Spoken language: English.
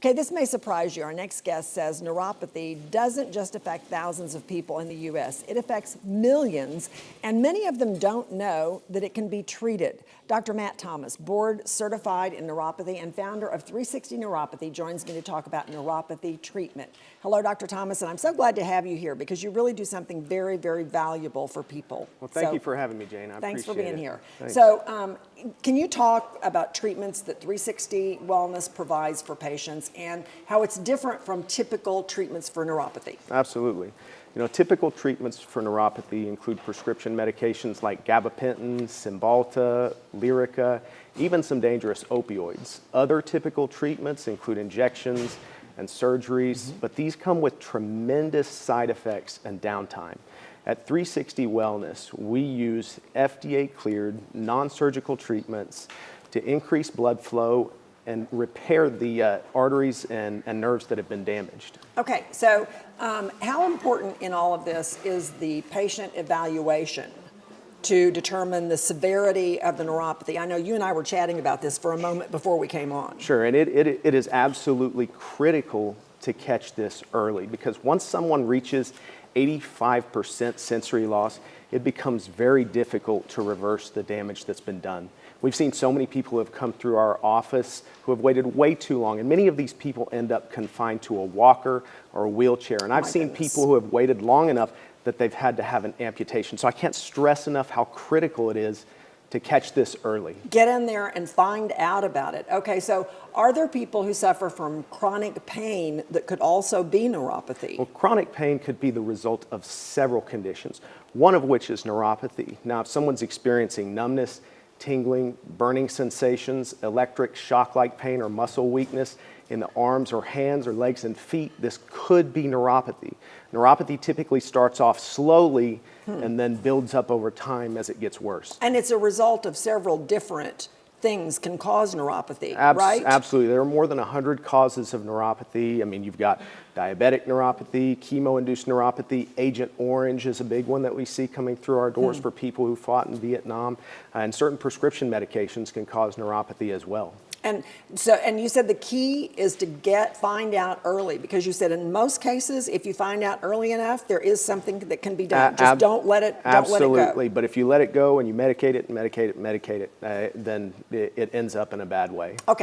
Okay, this may surprise you. Our next guest says neuropathy doesn't just affect thousands of people in the U.S. It affects millions, and many of them don't know that it can be treated. Dr. Matt Thomas, board certified in neuropathy and founder of 360 Neuropathy, joins me to talk about neuropathy treatment. Hello, Dr. Thomas, and I'm so glad to have you here because you really do something very, very valuable for people. Well, thank you for having me, Jane. I Thanks for appreciate being it. here. Thanks. So can you talk about treatments that 360 Wellness provides for patients and how it's different from typical treatments for neuropathy? Absolutely. You know, typical treatments for neuropathy include prescription medications like gabapentin, Cymbalta, Lyrica, even some dangerous opioids. Other typical treatments include injections and surgeries, but these come with tremendous side effects and downtime. At 360 Wellness, we use FDA-cleared, non-surgical treatments to increase blood flow and repair the arteries and nerves that have been damaged. Okay, so how important in all of this is the patient evaluation to determine the severity of the neuropathy? I know you and I were chatting about this for a moment before we came on. Sure, and it is absolutely critical to catch this early because once someone reaches 85% sensory loss, it becomes very difficult to reverse the damage that's been done. We've seen so many people who have come through our office who have waited way too long, and many of these people end up confined to a walker or a wheelchair. And I've seen people who have waited long enough that they've had to have an amputation. So I can't stress enough how critical it is to catch this early. Get in there and find out about it. Okay, so are there people who suffer from chronic pain that could also be neuropathy? Well, chronic pain could be the result of several conditions, one of which is neuropathy. Now, if someone's experiencing numbness, tingling, burning sensations, electric shock-like pain, or muscle weakness in the arms or hands or legs and feet, this could be neuropathy. Neuropathy typically starts off slowly and then builds up over time as it gets worse. And it's a result of several different things can cause neuropathy, right? Absolutely. There are more than 100 causes of neuropathy. I mean, you've got diabetic neuropathy, chemo-induced neuropathy, Agent Orange is a big one that we see coming through our doors for people who fought in Vietnam, and certain prescription medications can cause neuropathy as well. And you said the key is to find out early, because you said in most cases, if you find out early enough, there is something that can be done. Just don't let it go. Absolutely, but if you let it go and you medicate it, then it ends up in a bad way. Okay.